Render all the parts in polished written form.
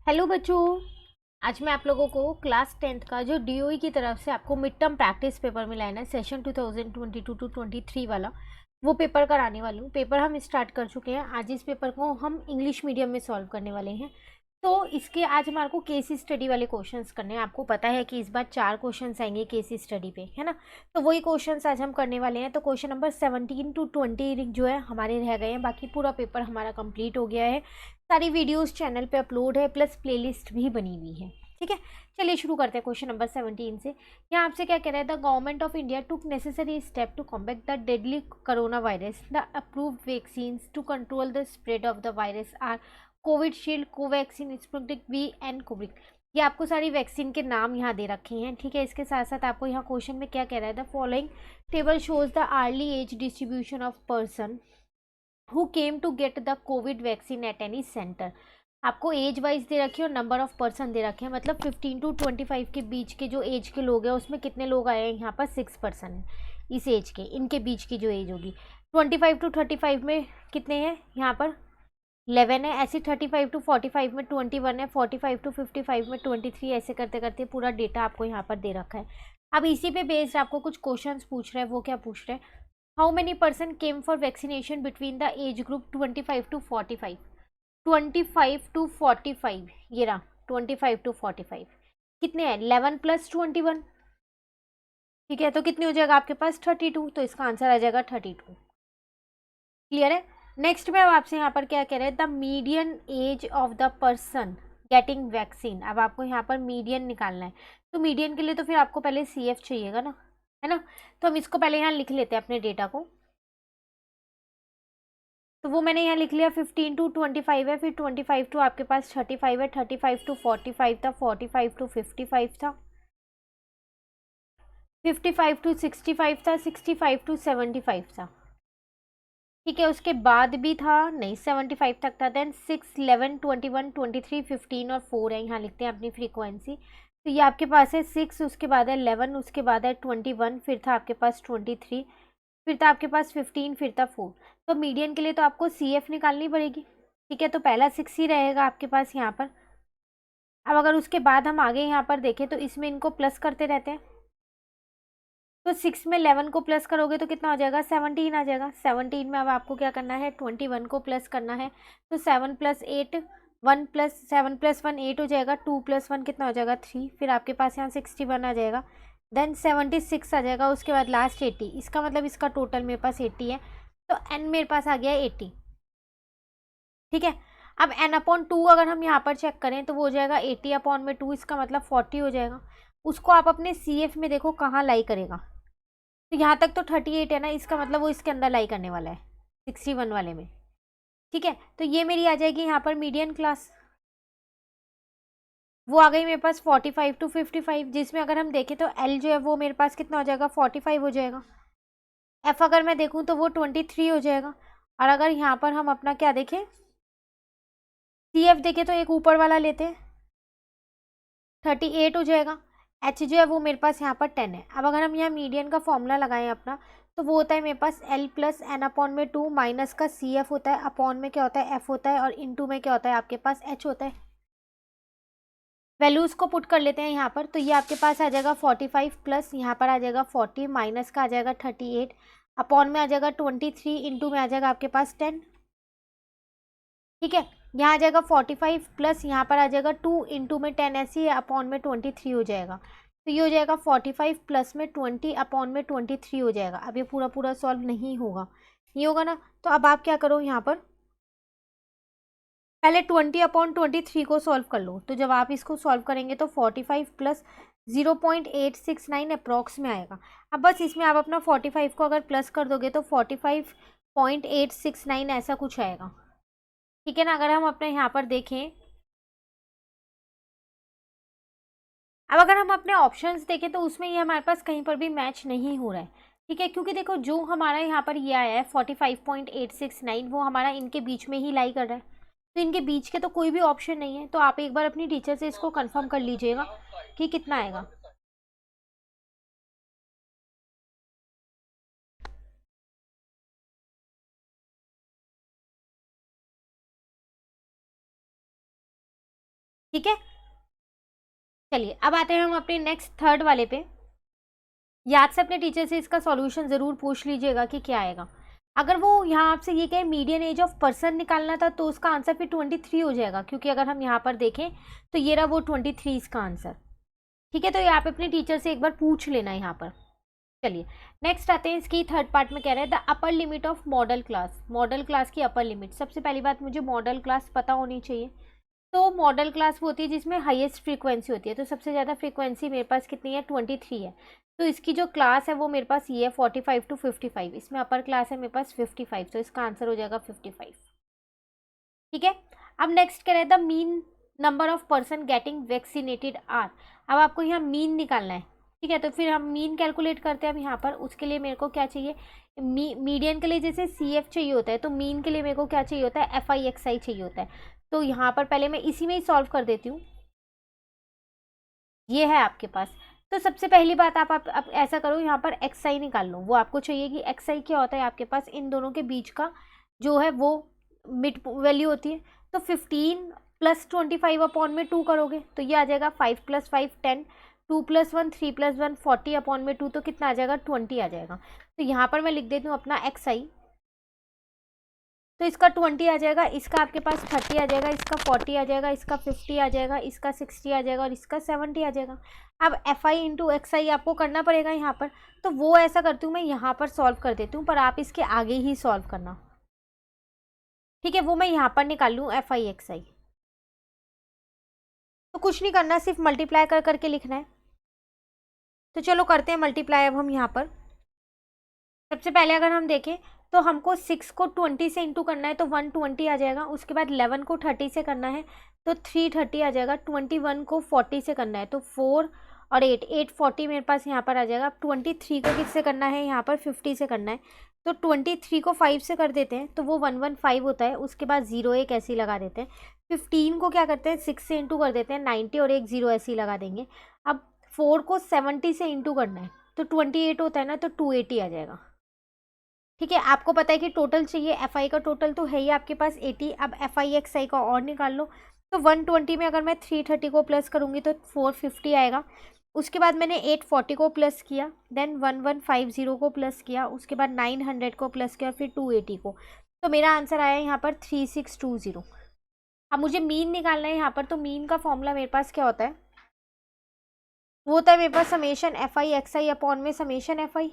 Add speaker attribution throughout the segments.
Speaker 1: Hello बच्चों। आज मैं आप लोगों को क्लास 10th का जो डीओई की तरफ से आपको मिड टर्म प्रैक्टिस पेपर मिला है ना, सेशन 2022 टू 23 वाला, वो पेपर कराने वाली हूँ। पेपर हम स्टार्ट कर चुके हैं। आज इस पेपर को हम इंग्लिश मीडियम में सॉल्व करने वाले हैं। तो इसके आज हमारे को केस स्टडी वाले क्वेश्चंस करने हैं। आपको पता है कि इस बार 4 क्वेश्चंस आएंगे केस स्टडी पे, है ना। तो वही क्वेश्चंस आज हम करने वाले हैं। तो क्वेश्चन नंबर 17 टू 20 जो है हमारे रह गए हैं। बाकी पूरा पेपर हमारा कंप्लीट हो गया है। सारी वीडियोस चैनल पे अपलोड है, प्लस प्लेलिस्ट भी बनी हुई है। ठीक है, चलिए शुरू करते हैं क्वेश्चन नंबर 17 से। यहाँ आपसे क्या कह रहा है, the government of India took necessary step to combat the deadly corona virus. The approved vaccine to control the spread of the virus are Covishield, Covaxin, Sputnik V and Covid. ये आपको सारी वैक्सीन के नाम यहाँ दे रखे हैं। ठीक है, इसके साथ साथ आपको यहाँ क्वेश्चन में क्या कह रहा है, the following table shows the early age distribution of person who came to get the Covid vaccine at any centre. आपको एज वाइज दे रखी है और नंबर ऑफ पर्सन दे रखे हैं, मतलब 15 टू 25 के बीच के जो एज के लोग हैं उसमें कितने लोग आए हैं। यहाँ पर 6 पर्सन है इस एज के, इनके बीच की जो एज होगी। 25 टू 35 में कितने हैं, यहाँ पर 11 है। ऐसे 35 टू 45 में 21 है। 45 टू 55 में 23। ऐसे करते करते पूरा डेटा आपको यहाँ पर दे रखा है। अब इसी पे बेस्ड आपको कुछ क्वेश्चंस पूछ रहे हैं। वो क्या पूछ रहे हैं, how many person came for vaccination between the age group 25 to 45। 25 to 45, ये रहा 25 टू 45। कितने हैं, 11 प्लस 21। ठीक है, तो कितने हो जाएगा आपके पास 32। तो इसका आंसर आ जाएगा 32। क्लियर है। नेक्स्ट में अब आपसे यहाँ पर क्या कह रहे हैं, the median age of the person getting vaccine. अब आपको यहाँ पर मीडियन निकालना है। तो मीडियन के लिए तो फिर आपको पहले CF चाहिएगा ना, है ना। तो हम इसको पहले यहाँ लिख लेते हैं अपने डेटा को। तो वो मैंने यहाँ लिख लिया। 15 टू 25 है, फिर 25 टू आपके पास 35 है, 35 टू 45 था, 45 टू 55 था, 55 टू 65 था, 65 टू 75 था। ठीक है, उसके बाद भी था, नहीं 75 तक था। देन 6, 11, 21, 23, 15 और 4 है। यहाँ लिखते हैं अपनी फ्रीक्वेंसी। तो ये आपके पास है 6, उसके बाद है 11, उसके बाद है 21, फिर था आपके पास 23, फिर था आपके पास 15, फिर था 4। तो मीडियन के लिए तो आपको CF निकालनी पड़ेगी। ठीक है, तो पहला 6 ही रहेगा आपके पास यहाँ पर। अब अगर उसके बाद हम आगे यहाँ पर देखें तो इसमें इनको प्लस करते रहते हैं। तो 6 में 11 को प्लस करोगे तो कितना हो जाएगा, 17 आ जाएगा। 17 में अब आपको क्या करना है, 21 को प्लस करना है। तो 7 प्लस 8, 1 प्लस 7 प्लस 1 8 हो जाएगा। 2 प्लस 1 कितना हो जाएगा, 3। फिर आपके पास यहाँ 61 आ जाएगा। देन 76 आ जाएगा। उसके बाद लास्ट 80। इसका मतलब इसका टोटल मेरे पास 80 है। तो n मेरे पास आ गया 80। ठीक है, अब n/2 अगर हम यहाँ पर चेक करें तो वो हो जाएगा 80/2। इसका मतलब 40 हो जाएगा। उसको आप अपने CF में देखो कहाँ लाई करेगा। तो यहाँ तक तो 38 है ना, इसका मतलब वो इसके अंदर लाई करने वाला है 61 वाले में। ठीक है, तो ये मेरी आ जाएगी यहाँ पर मीडियन क्लास। वो आ गई मेरे पास 45 टू 55, जिसमें अगर हम देखें तो L जो है वो मेरे पास कितना हो जाएगा, 45 हो जाएगा। F अगर मैं देखूँ तो वो 23 हो जाएगा। और अगर यहाँ पर हम अपना क्या देखें, CF देखें तो एक ऊपर वाला लेते हैं, 38 हो जाएगा। H जो है वो मेरे पास यहाँ पर 10 है। अब अगर हम यहाँ मीडियन का फॉर्मूला लगाएं अपना, तो वो होता है मेरे पास L प्लस n/2 माइनस का CF होता है, अपॉन में क्या होता है F होता है, और इनटू में क्या होता है आपके पास H होता है। वैल्यूज को पुट कर लेते हैं यहाँ पर। तो ये आपके पास आ जाएगा 45 प्लस यहाँ पर आ जाएगा 40 माइनस का आ जाएगा 38, अपॉन में आ जाएगा 23, इंटू में आ जाएगा आपके पास 10। ठीक है, यहाँ आ जाएगा 45 प्लस यहाँ पर आ जाएगा 2, इंटू में 10 ऐसी है, अपॉन में 23 हो जाएगा। तो ये हो जाएगा 45 प्लस में 20 अपॉन में 23 हो जाएगा। अब ये पूरा पूरा सॉल्व नहीं होगा, ये होगा ना। तो अब आप क्या करो, यहाँ पर पहले 20/23 को सॉल्व कर लो। तो जब आप इसको सॉल्व करेंगे तो 45 प्लस 0.869 अप्रॉक्स में आएगा। अब बस इसमें आप अपना 45 को अगर प्लस कर दोगे तो 45.869 ऐसा कुछ आएगा। ठीक है ना। अगर हम अपने यहाँ पर देखें, अब अगर हम अपने ऑप्शंस देखें तो उसमें ये हमारे पास कहीं पर भी मैच नहीं हो रहा है। ठीक है, क्योंकि देखो जो हमारा यहाँ पर ये आया है 45.869 वो हमारा इनके बीच में ही लाई कर रहा है। तो इनके बीच के तो कोई भी ऑप्शन नहीं है। तो आप एक बार अपनी टीचर से इसको कंफर्म कर लीजिएगा कि कितना आएगा। ठीक है, चलिए अब आते हैं हम अपने नेक्स्ट थर्ड वाले पे। याद से अपने टीचर से इसका सॉल्यूशन ज़रूर पूछ लीजिएगा कि क्या आएगा। अगर वो यहाँ आपसे ये कहे मीडियन एज ऑफ पर्सन निकालना था तो उसका आंसर फिर 23 हो जाएगा, क्योंकि अगर हम यहाँ पर देखें तो ये रहा वो 23 इसका आंसर। ठीक है, तो ये आप अपने टीचर से एक बार पूछ लेना यहाँ पर। चलिए नेक्स्ट आते हैं, इसकी थर्ड पार्ट में कह रहे हैं the upper limit of model class. Model class की अपर लिमिट, सबसे पहली बात मुझे मॉडल क्लास पता होनी चाहिए। तो मॉडल क्लास वो होती है जिसमें हाईएस्ट फ्रीक्वेंसी होती है, तो सबसे ज़्यादा फ्रीक्वेंसी मेरे पास कितनी है, 23 है। तो इसकी जो क्लास है वो मेरे पास ये है 45 to 55, इसमें अपर क्लास है मेरे पास 55, तो इसका आंसर हो जाएगा 55। ठीक है, अब नेक्स्ट कह रहे हैं the mean number of person getting vaccinated are. अब आपको यहाँ मीन निकालना है। ठीक है, तो फिर हम मीन कैलकुलेट करते हैं। हम यहाँ पर उसके लिए मेरे को क्या चाहिए, मीडियन के लिए जैसे CF चाहिए होता है, तो मीन के लिए मेरे को क्या चाहिए होता है, FIXI चाहिए होता है। तो यहाँ पर पहले मैं इसी में ही सॉल्व कर देती हूँ। ये है आपके पास, तो सबसे पहली बात आप ऐसा करो, यहाँ पर XI निकाल लो। वो आपको चाहिए कि XI क्या होता है आपके पास, इन दोनों के बीच का जो है वो मिड वैल्यू होती है। तो 15 + 25 अपॉन में 2 करोगे तो ये आ जाएगा 5 + 5 10, 2 + 1 3 + 1 40 अपॉन में 2, तो कितना आ जाएगा 20 आ जाएगा। तो यहाँ पर मैं लिख देती हूँ अपना XI, तो इसका 20 आ जाएगा, इसका आपके पास 30 आ जाएगा, इसका 40 आ जाएगा, इसका 50 आ जाएगा, इसका 60 आ जाएगा और इसका 70 आ जाएगा। अब FI × XI आपको करना पड़ेगा यहाँ पर, तो वो ऐसा करती हूँ मैं यहाँ पर सॉल्व कर देती हूँ, पर आप इसके आगे ही सॉल्व करना। ठीक है, वो मैं यहाँ पर निकाल लूँ FIXI। तो कुछ नहीं करना, सिर्फ मल्टीप्लाई कर करके लिखना है। तो चलो करते हैं मल्टीप्लाई अब हम यहाँ पर। सबसे पहले अगर हम देखें तो हमको 6 को 20 से इंटू करना है तो 120 आ जाएगा। उसके बाद 11 को 30 से करना है तो 330 आ जाएगा। 21 को 40 से करना है तो 4 और 840 मेरे पास यहाँ पर आ जाएगा। अब 23 को किससे करना है, यहाँ पर 50 से करना है, तो 23 को 5 से कर देते हैं तो वो 115 होता है। उसके बाद 0 एक ऐसे ही लगा देते हैं। 15 को क्या करते हैं 6 से इंटू कर देते हैं 90 और एक 0 ऐसे ही लगा देंगे। अब 4 को 70 से इंटू करना है तो 28 होता है ना, तो 280 आ जाएगा। ठीक है, आपको पता है कि टोटल चाहिए, FI का टोटल तो है ही आपके पास 80। अब FIXI का और निकाल लो। तो 120 में अगर मैं 330 को प्लस करूँगी तो 450 आएगा। उसके बाद मैंने 840 को प्लस किया, देन 1150 को प्लस किया, उसके बाद 900 को प्लस किया, फिर 280 को, तो मेरा आंसर आया यहाँ पर 3620। अब मुझे मीन निकालना है यहाँ पर, तो मीन का फॉर्मूला मेरे पास क्या होता है, वो होता है मेरे पास समेशन FIXI अपॉन में समेशन FI।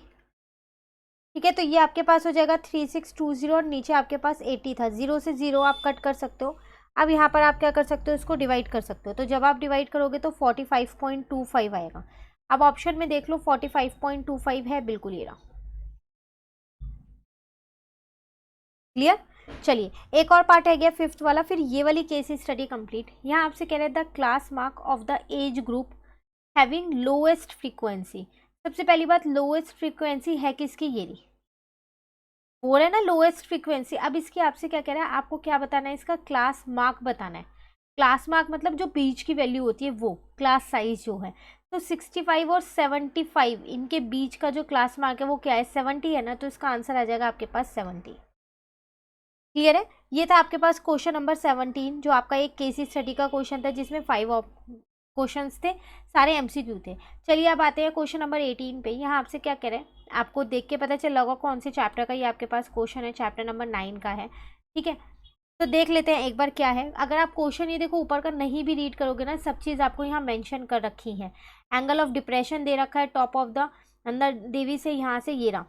Speaker 1: ठीक है, तो ये आपके पास हो जाएगा 3620 और नीचे आपके पास 80 था। 0 से 0 आप कट कर सकते हो। अब यहाँ पर आप क्या कर सकते हो, इसको डिवाइड कर सकते हो। तो जब आप डिवाइड करोगे तो 45.25 आएगा। अब ऑप्शन में देख लो 45.25 है, बिल्कुल ये रहा। क्लियर, चलिए एक और पार्ट है गया 5th वाला, फिर ये वाली केस स्टडी कंप्लीट। यहाँ आपसे कह रहे हैं the class mark of the age group having lowest frequency. सबसे पहली बात, लोएस्ट फ्रीक्वेंसी है किसकी, ये रही, हो रहा है ना लोएस्ट फ्रीक्वेंसी। अब इसकी आपसे क्या कह रहा है, आपको क्या बताना है, इसका क्लास मार्क बताना है। क्लास मार्क मतलब जो बीच की वैल्यू होती है वो, क्लास साइज जो है। तो 65 और 75 इनके बीच का जो क्लास मार्क है वो क्या है, 70 है ना, तो इसका आंसर आ जाएगा आपके पास 70। क्लियर है, ये था आपके पास क्वेश्चन नंबर 17, जो आपका एक केसी स्टडी का क्वेश्चन था जिसमें 5 क्वेश्चंस थे, सारे MCQ थे। चलिए अब आते हैं क्वेश्चन नंबर 18 पे। यहाँ आपसे क्या कह रहे हैं, आपको देख के पता चल होगा कौन से चैप्टर का ये आपके पास क्वेश्चन है, चैप्टर नंबर 9 का है। ठीक है, तो देख लेते हैं एक बार क्या है। अगर आप क्वेश्चन ये देखो ऊपर का नहीं भी रीड करोगे ना, सब चीज़ आपको यहाँ मेंशन कर रखी है। एंगल ऑफ डिप्रेशन दे रखा है top of the Nanda Devi से, यहाँ से ये रहा।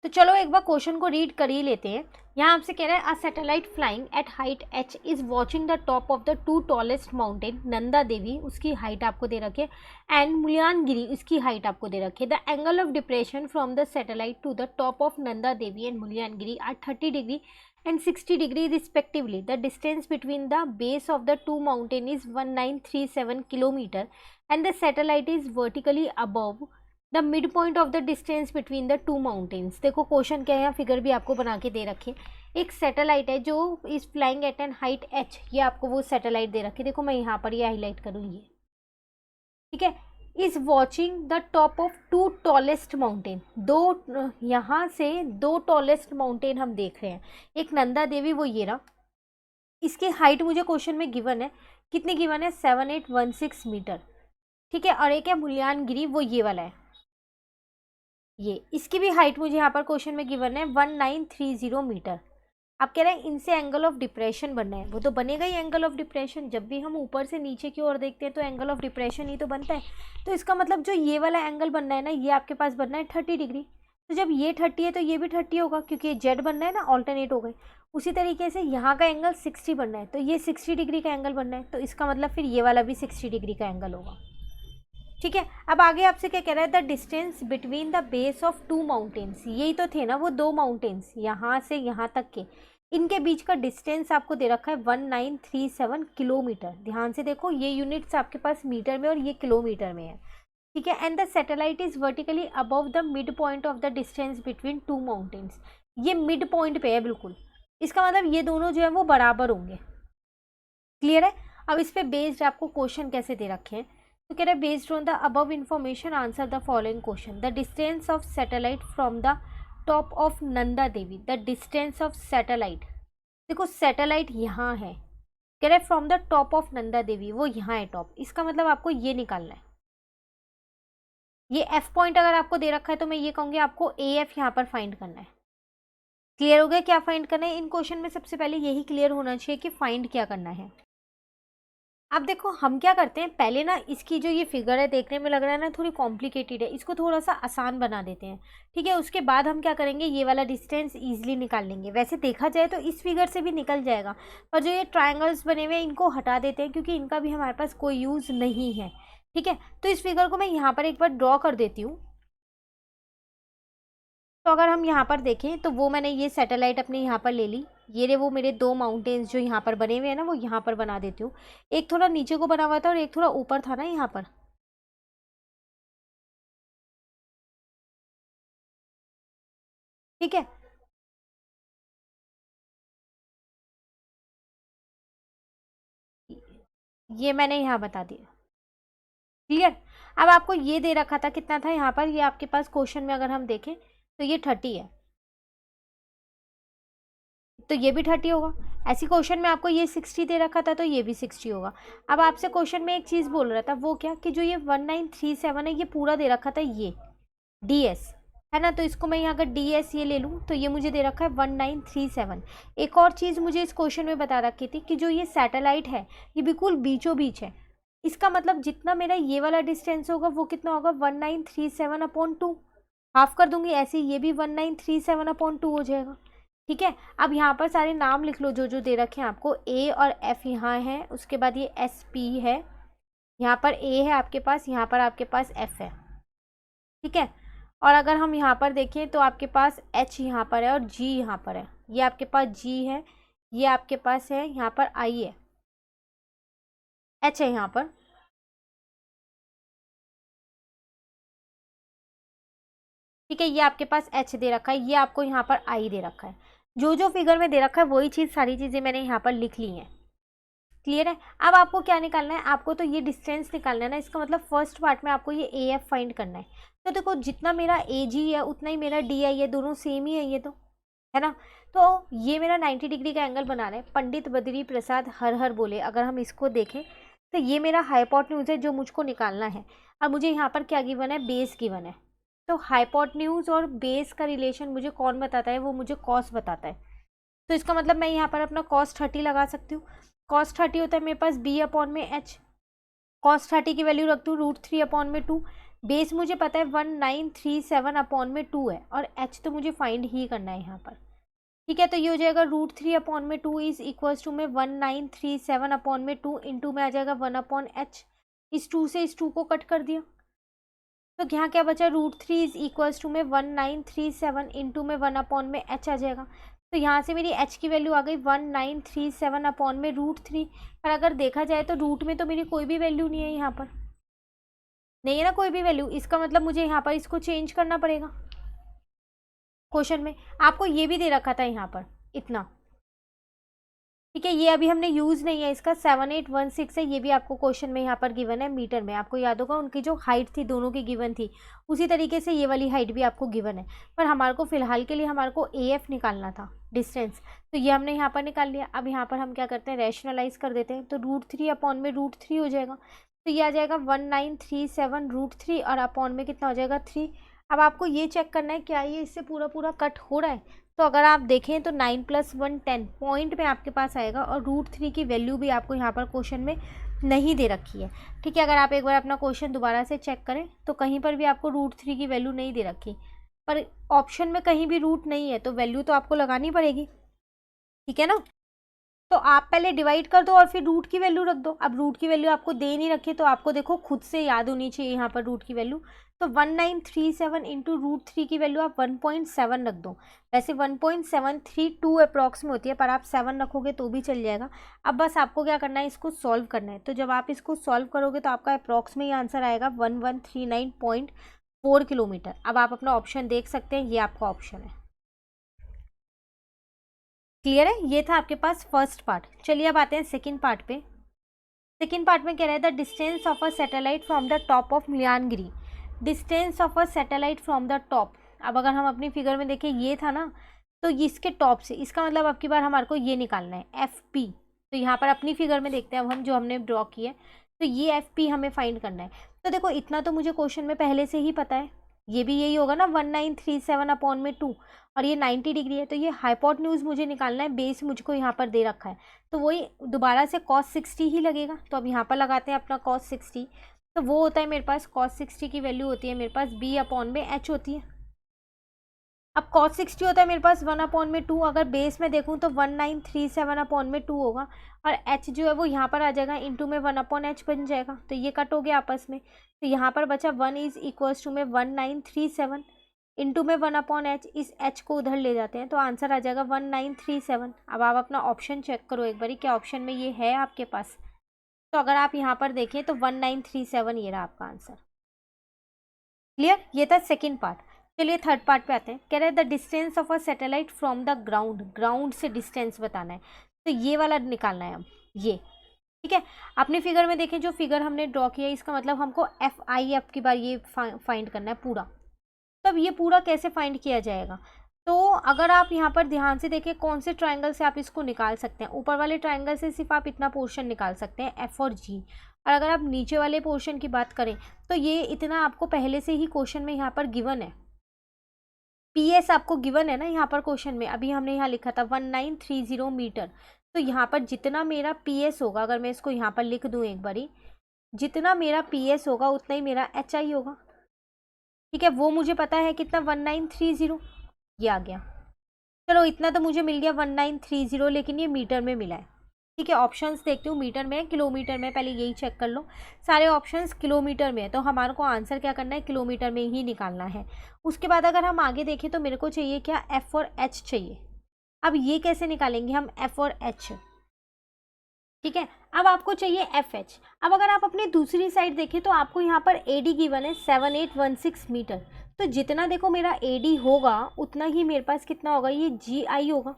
Speaker 1: तो चलो एक बार क्वेश्चन को रीड कर ही लेते हैं। यहाँ आपसे कह रहा है, a satellite flying at height h is watching the top of the 2 tallest mountain, Nanda Devi उसकी हाइट आपको दे रखी है, एंड मुलियानगिरी उसकी हाइट आपको दे रखी है। The angle of depression from the satellite to the top of Nanda Devi and Mullayanagiri are 30 degree and 60 degree respectively. The distance between the base of the two mountain is 1937 kilometer and the satellite is vertically above the mid point of the distance between the 2 mountains. देखो question क्या है, यहाँ figure भी आपको बना के दे रखी है। एक सैटेलाइट है जो is flying at an height h, ये आपको वो सैटेलाइट दे रखी है। देखो मैं यहाँ पर ये हाईलाइट करूँ, ये ठीक है, is watching the top of 2 tallest mountain. दो यहाँ से 2 टॉलेस्ट माउंटेन हम देख रहे हैं, एक नंदा देवी वो ये रहा, इसकी हाइट मुझे क्वेश्चन में गिवन है, कितनी गिवन है, 7816 मीटर, ठीक है। और एक है मुल्यानगिरी, वो ये वाला है, ये इसकी भी हाइट मुझे यहाँ पर क्वेश्चन में गिवन है 1930 मीटर। आप कह रहे हैं इनसे एंगल ऑफ डिप्रेशन बनना है, वो तो बनेगा ही एंगल ऑफ डिप्रेशन, जब भी हम ऊपर से नीचे की ओर देखते हैं तो एंगल ऑफ डिप्रेशन ही तो बनता है। तो इसका मतलब जो ये वाला एंगल बनना है ना, ये आपके पास बनना है 30 डिग्री। तो जब ये 30 है तो ये भी 30 होगा, क्योंकि ये जेड बनना है ना, ऑल्टरनेट हो गए। उसी तरीके से यहाँ का एंगल 60 बनना है, तो ये 60 डिग्री का एंगल बनना है, तो इसका मतलब फिर ये वाला भी 60 डिग्री का एंगल होगा, ठीक है। अब आगे आपसे क्या कह रहा है, the distance between the base of two mountains, यही तो थे ना वो दो माउंटेन्स, यहाँ से यहाँ तक के, इनके बीच का डिस्टेंस आपको दे रखा है 1937 किलोमीटर। ध्यान से देखो, ये यूनिट्स आपके पास मीटर में और ये किलोमीटर में है, ठीक है। And the satellite is vertically above the mid point of the distance between two mountains, ये मिड पॉइंट पे है बिल्कुल, इसका मतलब ये दोनों जो है वो बराबर होंगे, क्लियर है। अब इस पे बेस्ड आपको क्वेश्चन कैसे दे रखे हैं, तो कह रहे हैं based on the above information answer the following question, the distance of satellite from the top of Nanda Devi, the distance of satellite, देखो सैटेलाइट यहाँ है, कह रहे from the top of Nanda Devi, वो यहाँ है टॉप, इसका मतलब आपको ये निकालना है। ये एफ पॉइंट अगर आपको दे रखा है तो मैं ये कहूँगी आपको ए एफ यहाँ पर फाइंड करना है। क्लियर हो गया क्या फाइंड करना है? इन क्वेश्चन में सबसे पहले यही क्लियर होना चाहिए कि फाइंड क्या करना है। अब देखो हम क्या करते हैं, पहले ना इसकी जो ये फिगर है देखने में लग रहा है ना थोड़ी कॉम्प्लिकेटेड है, इसको थोड़ा सा आसान बना देते हैं, ठीक है। उसके बाद हम क्या करेंगे, ये वाला डिस्टेंस ईजिली निकाल लेंगे। वैसे देखा जाए तो इस फिगर से भी निकल जाएगा, पर जो ये ट्रायंगल्स बने हुए हैं इनको हटा देते हैं, क्योंकि इनका भी हमारे पास कोई यूज़ नहीं है, ठीक है। तो इस फिगर को मैं यहाँ पर एक बार ड्रॉ कर देती हूँ। तो अगर हम यहाँ पर देखें तो वो मैंने ये सैटेलाइट अपने यहाँ पर ले ली, ये रे वो मेरे दो माउंटेन्स जो यहाँ पर बने हुए हैं ना, वो यहाँ पर बना देती हूँ। एक थोड़ा नीचे को बना हुआ था और एक थोड़ा ऊपर था ना यहाँ पर, ठीक है। ये मैंने यहाँ बता दिया, क्लियर। अब आपको ये दे रखा था कितना था यहाँ पर, ये आपके पास क्वेश्चन में अगर हम देखें तो ये 30 है, तो ये भी 30 होगा। ऐसी क्वेश्चन में आपको ये 60 दे रखा था तो ये भी 60 होगा। अब आपसे क्वेश्चन में एक चीज़ बोल रहा था, वो क्या कि जो ये 1937 है ये पूरा दे रखा था, ये DS है ना, तो इसको मैं यहाँ अगर DS ये ले लूँ तो ये मुझे दे रखा है 1937। एक और चीज़ मुझे इस क्वेश्चन में बता रखी थी कि जो ये सैटेलाइट है ये बिल्कुल बीचों बीच है, इसका मतलब जितना मेरा ये वाला डिस्टेंस होगा वो कितना होगा, 1937/2, हाफ कर दूंगी ऐसे ये भी 1937/2 हो जाएगा, ठीक है। अब यहाँ पर सारे नाम लिख लो जो जो दे रखे हैं आपको, A और F यहाँ है, उसके बाद ये SP है, यहाँ पर A है आपके पास, यहाँ पर आपके पास F है, ठीक है। और अगर हम यहाँ पर देखें तो आपके पास H यहाँ पर है और G यहाँ पर है, ये आपके पास G है, ये आपके पास है यहाँ पर I है, H है यहाँ पर, ठीक है। ये आपके पास H दे रखा है, ये आपको यहाँ पर I दे रखा है, जो जो फिगर में दे रखा है वही चीज़ सारी चीज़ें मैंने यहाँ पर लिख ली हैं, क्लियर है। अब आपको क्या निकालना है, आपको तो ये डिस्टेंस निकालना है ना, इसका मतलब फर्स्ट पार्ट में आपको ये AF फाइंड करना है। तो देखो जितना मेरा AG है उतना ही मेरा DI है, दोनों सेम ही है ये तो, है ना। तो ये मेरा 90 डिग्री का एंगल बना रहे हैं। पंडित बद्री प्रसाद हर हर बोले, अगर हम इसको देखें तो ये मेरा हाइपोटेन्यूज है जो मुझको निकालना है। अब मुझे यहाँ पर क्या गिवन है, बेस गिवन है। तो हाइपोटेन्यूज और बेस का रिलेशन मुझे कौन बताता है, वो मुझे कॉस बताता है। तो इसका मतलब मैं यहाँ पर अपना cos 30 लगा सकती हूँ। cos 30 होता है मेरे पास B/H, cos 30 की वैल्यू रखती हूँ √3/2। बेस मुझे पता है 1937/2 है, और H तो मुझे फाइंड ही करना है यहाँ पर, ठीक है। तो ये हो जाएगा √3/2 इज इक्वल्स टू में 1937/2 इंटू में आ जाएगा 1/H। इस 2 से इस 2 को कट कर दिया, तो यहाँ क्या बचा, √3 इज इक्वल्स टू में 1937 इंटू में 1/H आ जाएगा। तो यहाँ से मेरी H की वैल्यू आ गई 1937/√3। पर अगर देखा जाए तो रूट में तो मेरी कोई भी वैल्यू नहीं है, यहाँ पर नहीं है ना कोई भी वैल्यू, इसका मतलब मुझे यहाँ पर इसको चेंज करना पड़ेगा। क्वेश्चन में आपको ये भी दे रखा था यहाँ पर इतना, ठीक है, ये अभी हमने यूज़ नहीं है इसका, 7816 है, ये भी आपको क्वेश्चन में यहाँ पर गिवन है मीटर में। आपको याद होगा उनकी जो हाइट थी दोनों की गिवन थी, उसी तरीके से ये वाली हाइट भी आपको गिवन है। पर हमारे को फ़िलहाल के लिए हमारे को AF निकालना था, डिस्टेंस, तो ये हमने यहाँ पर निकाल लिया। अब यहाँ पर हम क्या करते हैं, रैशनलाइज कर देते हैं, तो √3 अपॉन में √3 हो जाएगा, तो ये आ जाएगा 1937 √3 और अपॉन में कितना हो जाएगा 3। अब आपको ये चेक करना है क्या ये इससे पूरा पूरा कट हो रहा है, तो अगर आप देखें तो 9 + 1 10 पॉइंट में आपके पास आएगा, और √3 की वैल्यू भी आपको यहाँ पर क्वेश्चन में नहीं दे रखी है। ठीक है, अगर आप एक बार अपना क्वेश्चन दोबारा से चेक करें तो कहीं पर भी आपको √3 की वैल्यू नहीं दे रखी, पर ऑप्शन में कहीं भी रूट नहीं है, तो वैल्यू तो आपको लगानी पड़ेगी। ठीक है ना, तो आप पहले डिवाइड कर दो और फिर रूट की वैल्यू रख दो। अब रूट की वैल्यू आपको दे नहीं रखी, तो आपको देखो खुद से याद होनी चाहिए यहाँ पर रूट की वैल्यू। तो 1937 इंटू √3 की वैल्यू आप 1.7 रख दो। वैसे 1.732 अप्रॉक्स में होती है, पर आप 7 रखोगे तो भी चल जाएगा। अब बस आपको क्या करना है, इसको सॉल्व करना है। तो जब आप इसको सॉल्व करोगे तो आपका अप्रॉक्स में ही आंसर आएगा 1139.4 किलोमीटर। अब आप अपना ऑप्शन देख सकते हैं, ये आपका ऑप्शन है। क्लियर है, ये था आपके पास फर्स्ट पार्ट। चलिए अब आते हैं सेकंड पार्ट पे। सेकंड पार्ट में कह रहा है the distance of a satellite from the top of Mullayanagiri. Distance of a satellite from the top. अब अगर हम अपनी फिगर में देखें, ये था ना, तो इसके टॉप से, इसका मतलब अब की बार हमारे को ये निकालना है FP। तो यहाँ पर अपनी फिगर में देखते हैं अब हम, जो हमने ड्रॉ की है, तो ये FP हमें फाइंड करना है। तो देखो इतना तो मुझे क्वेश्चन में पहले से ही पता है, ये भी यही होगा ना 1937 अपॉन में 2, और ये 90 डिग्री है, तो ये हाइपोटेन्यूज मुझे निकालना है, बेस मुझको यहाँ पर दे रखा है, तो वही दोबारा से cos 60 ही लगेगा। तो अब यहाँ पर लगाते हैं अपना cos 60, तो वो होता है मेरे पास cos 60 की वैल्यू होती है मेरे पास B अपॉन में H होती है। अब cos 60 होता है मेरे पास 1 अपॉन में 2, अगर बेस में देखूँ तो 1937 अपॉन में 2 होगा, और H जो है वो यहाँ पर आ जाएगा, इंटू में 1 अपॉन H बन जाएगा, तो ये कट हो गया आपस में। तो यहाँ पर बचा 1 इज इक्वल्स टू में 1937 इंटू में 1 अपॉन H, इस H को उधर ले जाते हैं, तो आंसर आ जाएगा 1937। अब आप अपना ऑप्शन चेक करो एक बारी, क्या ऑप्शन में ये है आपके पास। तो अगर आप यहाँ पर देखें तो 1937 ये रहा आपका आंसर। क्लियर, ये था सेकेंड पार्ट। चलिए थर्ड पार्ट पे आते हैं। कह रहे हैं the distance of a satellite from the ground. Ground से डिस्टेंस बताना है, तो ये वाला निकालना है हम, ये। ठीक है, अपनी फिगर में देखें, जो फिगर हमने ड्रॉ किया है, इसका मतलब हमको FI अब की बार ये फाइंड करना है पूरा। तब ये पूरा कैसे फाइंड किया जाएगा, तो अगर आप यहाँ पर ध्यान से देखें, कौन से ट्रायंगल से आप इसको निकाल सकते हैं। ऊपर वाले ट्रायंगल से सिर्फ आप इतना पोर्शन निकाल सकते हैं, F और G। और अगर आप नीचे वाले पोर्शन की बात करें, तो ये इतना आपको पहले से ही क्वेश्चन में यहाँ पर गिवन है। PS आपको गिवन है ना यहाँ पर क्वेश्चन में, अभी हमने यहाँ लिखा था 1930 मीटर। तो यहाँ पर जितना मेरा PS होगा, अगर मैं इसको यहाँ पर लिख दूँ एक बारी, जितना मेरा PS होगा उतना ही मेरा HI होगा। ठीक है, वो मुझे पता है कितना, 1930, ये आ गया। चलो इतना तो मुझे मिल गया 1930, लेकिन ये मीटर में मिला है। ठीक है, ऑप्शंस देखती हूँ, मीटर में, किलोमीटर में, पहले यही चेक कर लो। सारे ऑप्शंस किलोमीटर में है, तो हमारे को आंसर क्या करना है, किलोमीटर में ही निकालना है। उसके बाद अगर हम आगे देखें तो मेरे को चाहिए क्या, F और H चाहिए। अब ये कैसे निकालेंगे हम, F और H। ठीक है, अब आपको चाहिए FH। अब अगर आप अपनी दूसरी साइड देखें तो आपको यहाँ पर AD गिवन है 7816 मीटर। तो जितना देखो मेरा AD होगा उतना ही मेरे पास कितना होगा, ये GI होगा।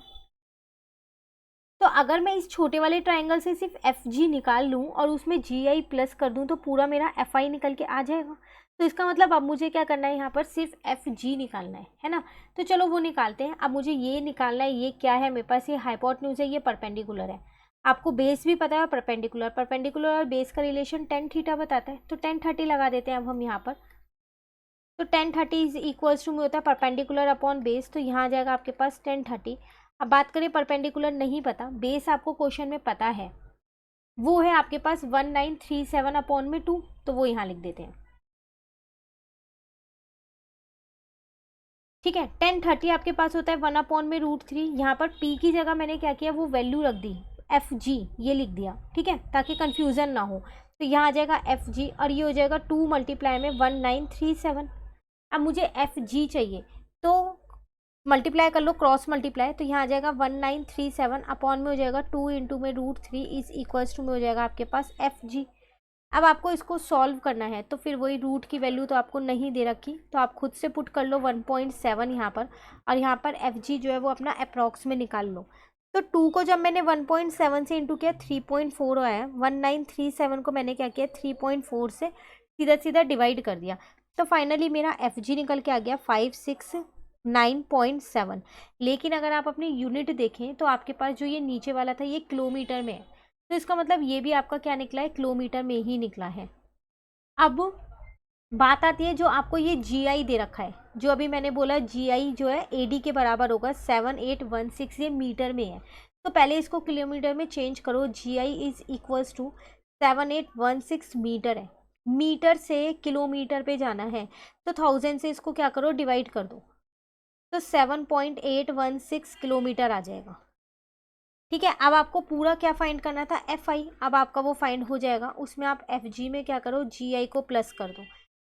Speaker 1: तो अगर मैं इस छोटे वाले ट्रायंगल से सिर्फ FG निकाल लूँ और उसमें GI प्लस कर दूँ, तो पूरा मेरा FI निकल के आ जाएगा। तो इसका मतलब अब मुझे क्या करना है, यहाँ पर सिर्फ FG निकालना है ना। तो चलो वो निकालते हैं। अब मुझे ये निकालना है, ये क्या है मेरे पास, ये हाइपोटेन्यूज है, ये परपेंडिकुलर है। आपको बेस भी पता है, परपेंडिकुलर, परपेंडिकुलर और बेस का रिलेशन tan थीटा बताता है, तो tan 30 लगा देते हैं अब हम यहाँ पर। तो tan 30 इज इक्वल्स टू में होता है परपेंडिकुलर अपॉन बेस, तो यहाँ आ जाएगा आपके पास tan 30। अब बात करें परपेंडिकुलर नहीं पता, बेस आपको क्वेश्चन में पता है, वो है आपके पास 1937 अपॉन में 2, तो वो यहाँ लिख देते हैं। ठीक है, tan 30 आपके पास होता है 1 अपॉन में √3। यहाँ पर P की जगह मैंने क्या किया, वो वैल्यू रख दी, FG ये लिख दिया। ठीक है, ताकि कंफ्यूजन ना हो। तो यहाँ आ जाएगा FG, और ये हो जाएगा 2 मल्टीप्लाई में 1937। अब मुझे FG चाहिए, तो मल्टीप्लाई कर लो, क्रॉस मल्टीप्लाई, तो यहाँ आ जाएगा 1937 अपॉन में हो जाएगा 2 इंटू में √3 इज इक्वल्स टू में हो जाएगा आपके पास FG। अब आपको इसको सॉल्व करना है, तो फिर वही रूट की वैल्यू तो आपको नहीं दे रखी, तो आप खुद से पुट कर लो 1.7 यहाँ पर, और यहाँ पर FG जो है वो अपना अप्रॉक्स में निकाल लो। तो 2 को जब मैंने 1.7 से इंटू किया 3.4 आया, 1937 को मैंने क्या किया 3.4 से सीधा सीधा डिवाइड कर दिया, तो फाइनली मेरा एफ जी निकल के आ गया 569.7। लेकिन अगर आप अपनी यूनिट देखें तो आपके पास जो ये नीचे वाला था ये किलोमीटर में है, तो इसका मतलब ये भी आपका क्या निकला है, किलोमीटर में ही निकला है। अब बात आती है जो आपको ये GI दे रखा है, जो अभी मैंने बोला GI जो है AD के बराबर होगा 7816, ये मीटर में है, तो पहले इसको किलोमीटर में चेंज करो। GI is equals to 7816 metre है, मीटर से किलोमीटर पे जाना है, तो 1000 से इसको क्या करो डिवाइड कर दो, तो 7.816 किलोमीटर आ जाएगा। ठीक है, अब आपको पूरा क्या फाइंड करना था, FI, अब आपका वो फाइंड हो जाएगा। उसमें आप FG में क्या करो, GI को प्लस कर दो,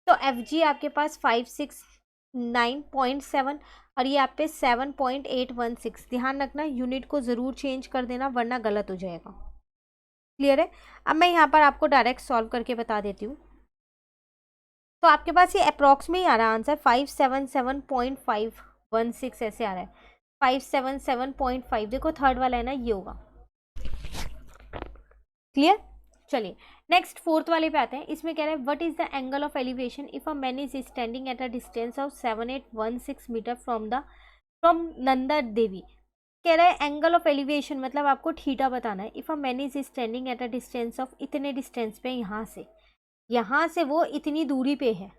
Speaker 1: तो FG आपके पास 569.7 और ये आप पे 7.816। ध्यान रखना यूनिट को ज़रूर चेंज कर देना वरना गलत हो जाएगा। क्लियर है? अब मैं यहाँ पर आपको डायरेक्ट सॉल्व करके बता देती हूँ। तो आपके पास ये अप्रॉक्स में ही आ रहा है आंसर, 577.516 ऐसे आ रहा है, 577.5। देखो थर्ड वाला है ना, ये होगा। क्लियर? चलिए नेक्स्ट फोर्थ वाले पे आते हैं। इसमें कह रहा है what is the angle of elevation if a man is standing at a distance of 7816 metre from Nanda Devi. कह रहा है एंगल ऑफ एलिवेशन मतलब आपको थीटा बताना है। If a man is standing at a distance of, इतने डिस्टेंस पे, यहाँ से वो इतनी दूरी पे है,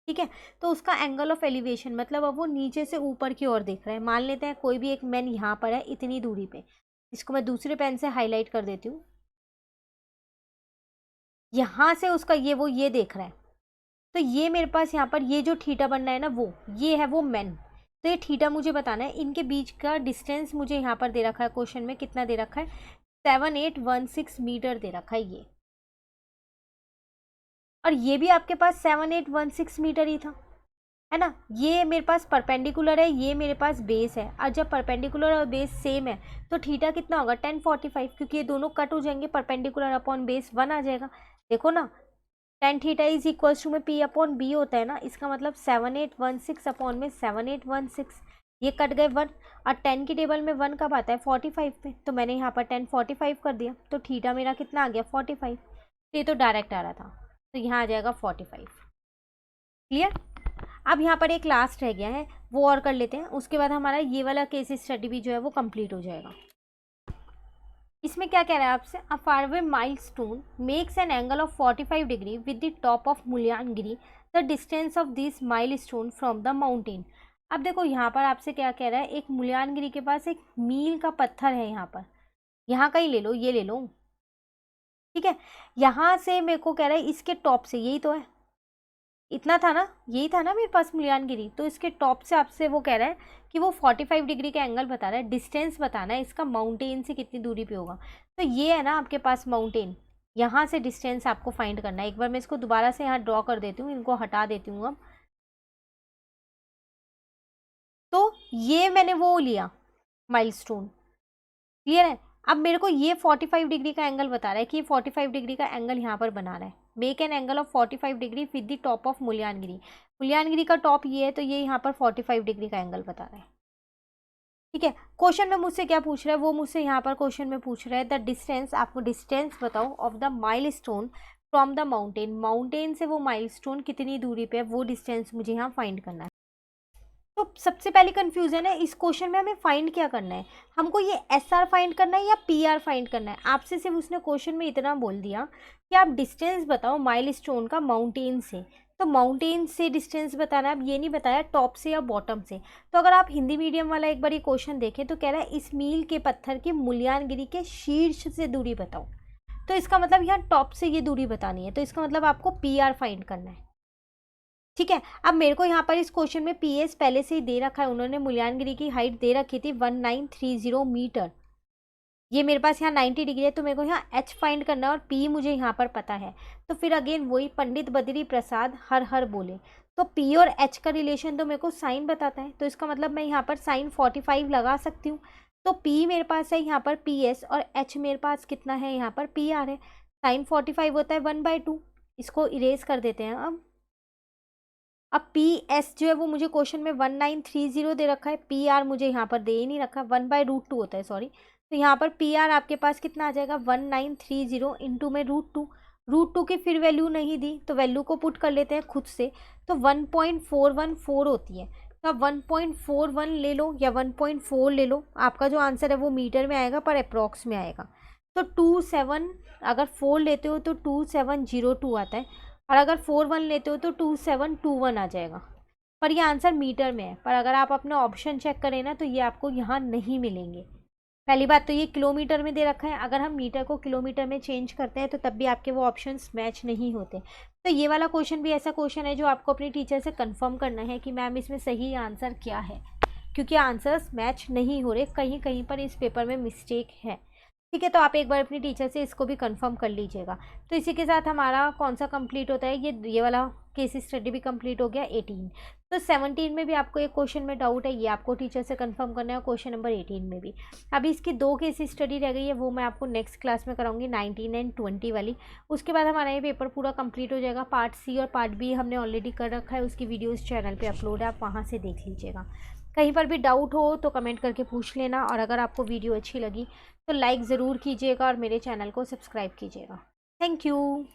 Speaker 1: ठीक है, तो उसका एंगल ऑफ एलिवेशन मतलब अब वो नीचे से ऊपर की ओर देख रहा है। मान लेते हैं कोई भी एक मैन यहाँ पर है इतनी दूरी पे, इसको मैं दूसरे पेन से हाईलाइट कर देती हूँ। यहाँ से उसका ये देख रहा है, तो ये मेरे पास यहाँ पर ये जो थीटा बनना है ना, वो ये है वो मैन, तो ये थीटा मुझे बताना है। इनके बीच का डिस्टेंस मुझे यहाँ पर दे रखा है क्वेश्चन में, कितना दे रखा है, 7816 मीटर दे रखा है ये, और ये भी आपके पास 7816 मीटर ही था, है ना। ये मेरे पास परपेंडिकुलर है, ये मेरे पास बेस है, और जब परपेंडिकुलर और बेस सेम है तो थीटा कितना होगा 1045, क्योंकि ये दोनों कट हो जाएंगे, परपेंडिकुलर अपॉन बेस 1 आ जाएगा। देखो ना, tan theta is equal to में P/B होता है ना, इसका मतलब 7816 अपॉन में 7816, ये कट गए 1, और 10 की टेबल में 1 कब आता है 45 पे, तो मैंने यहाँ पर 1045 कर दिया, तो थीटा मेरा कितना आ गया 45, तो ये तो डायरेक्ट आ रहा था, तो यहाँ आ जाएगा 45। क्लियर? अब यहाँ पर एक लास्ट रह गया है, वो और कर लेते हैं, उसके बाद हमारा ये वाला केस स्टडी भी जो है वो कंप्लीट हो जाएगा। इसमें क्या कह रहा है आपसे, a faraway milestone makes an angle of 45 degree with the top of Mullayanagiri, the distance of this milestone from the mountain. अब देखो यहाँ पर आपसे क्या कह रहा है, एक मुल्यानगिरी के पास एक मील का पत्थर है, यहाँ का ही ले लो, ये ले लो, ठीक है। यहाँ से मेरे को कह रहा है इसके टॉप से, यही तो है, इतना था ना, यही था ना मेरे पास मुल्यानगिरी, तो इसके टॉप से आपसे वो कह रहा है कि वो 45 डिग्री का एंगल बता रहा है, डिस्टेंस बताना है इसका माउंटेन से कितनी दूरी पे होगा। तो ये है ना आपके पास माउंटेन, यहाँ से डिस्टेंस आपको फाइंड करना है। एक बार मैं इसको दोबारा से यहाँ ड्रॉ कर देती हूँ, इनको हटा देती हूँ अब। तो ये मैंने वो लिया माइलस्टोन, क्लियर है। अब मेरे को ये 45 डिग्री का एंगल बता रहा है कि ये 45 डिग्री का एंगल यहाँ पर बना रहा है, make an angle of 45 degree with the top of Mullayanagiri. Mullayanagiri का टॉप ये है, तो ये यहाँ पर 45 डिग्री का एंगल बता रहा है, ठीक है। क्वेश्चन में मुझसे क्या पूछ रहा है, वो मुझसे यहाँ पर क्वेश्चन में पूछ रहा है द डिस्टेंस, आपको डिस्टेंस बताओ of the milestone from the mountain, mountain से वो माइलस्टोन कितनी दूरी पे है, वो डिस्टेंस मुझे यहाँ फाइंड करना है। तो सबसे पहले कंफ्यूजन है इस क्वेश्चन में, हमें फाइंड क्या करना है, हमको ये SR फाइंड करना है या PR फाइंड करना है। आपसे सिर्फ उसने क्वेश्चन में इतना बोल दिया कि आप डिस्टेंस बताओ माइलस्टोन का माउंटेन से, तो माउंटेन से डिस्टेंस बताना है, अब ये नहीं बताया टॉप से या बॉटम से। तो अगर आप हिंदी मीडियम वाला एक बार ये क्वेश्चन देखें तो कह रहा है इस मील के पत्थर की मुल्यानगिरी के शीर्ष से दूरी बताओ, तो इसका मतलब यहाँ टॉप से ये दूरी बतानी है, तो इसका मतलब आपको PR फाइंड करना है, ठीक है। अब मेरे को यहाँ पर इस क्वेश्चन में PS पहले से ही दे रखा है, उन्होंने मुल्यानगिरी की हाइट दे रखी थी 1930 मीटर, ये मेरे पास यहाँ 90 डिग्री है, तो मेरे को यहाँ H फाइंड करना है और P मुझे यहाँ पर पता है। तो फिर अगेन वही पंडित बद्री प्रसाद हर हर बोले, तो P और H का रिलेशन तो मेरे को साइन बताता है, तो इसका मतलब मैं यहाँ पर साइन 45 लगा सकती हूँ। तो P मेरे पास है यहाँ पर PS और H मेरे पास कितना है यहाँ पर PR है, साइन 45 होता है 1/2, इसको इरेज कर देते हैं। अब PS जो है वो मुझे क्वेश्चन में 1930 दे रखा है, PR मुझे यहाँ पर दे ही नहीं रखा, 1/√2 होता है, सॉरी, तो यहाँ पर पी आर आपके पास कितना आ जाएगा 1930 इंटू में √2। √2 की फिर वैल्यू नहीं दी तो वैल्यू को पुट कर लेते हैं खुद से, तो 1.414 होती है। तो आप 1.41 ले लो या 1.4 ले लो, आपका जो आंसर है वो मीटर में आएगा पर अप्रॉक्स में आएगा। तो 27, अगर 4 लेते हो तो 2702 आता है, और अगर 41 लेते हो तो 2721 आ जाएगा। पर ये आंसर मीटर में है, पर अगर आप अपना ऑप्शन चेक करें ना तो ये आपको यहाँ नहीं मिलेंगे। पहली बात तो ये किलोमीटर में दे रखा है, अगर हम मीटर को किलोमीटर में चेंज करते हैं तो तब भी आपके वो ऑप्शंस मैच नहीं होते। तो ये वाला क्वेश्चन भी ऐसा क्वेश्चन है जो आपको अपनी टीचर से कंफर्म करना है कि मैम इसमें सही आंसर क्या है, क्योंकि आंसर्स मैच नहीं हो रहे, कहीं कहीं पर इस पेपर में मिस्टेक है। ठीक है, तो आप एक बार अपनी टीचर से इसको भी कंफर्म कर लीजिएगा। तो इसी के साथ हमारा कौन सा कंप्लीट होता है, ये वाला केस स्टडी भी कंप्लीट हो गया 18। तो 17 में भी आपको एक क्वेश्चन में डाउट है, ये आपको टीचर से कंफर्म करना है, क्वेश्चन नंबर 18 में भी। अभी इसकी 2 केस स्टडी रह गई है, वो मैं आपको नेक्स्ट क्लास में कराऊंगी 19 एंड 20 वाली। उसके बाद हमारा ये पेपर पूरा कंप्लीट हो जाएगा। पार्ट सी और पार्ट बी हमने ऑलरेडी कर रखा है, उसकी वीडियोज़ चैनल पर अपलोड है, आप वहाँ से देख लीजिएगा। कहीं पर भी डाउट हो तो कमेंट करके पूछ लेना, और अगर आपको वीडियो अच्छी लगी तो लाइक ज़रूर कीजिएगा और मेरे चैनल को सब्सक्राइब कीजिएगा। Thank you.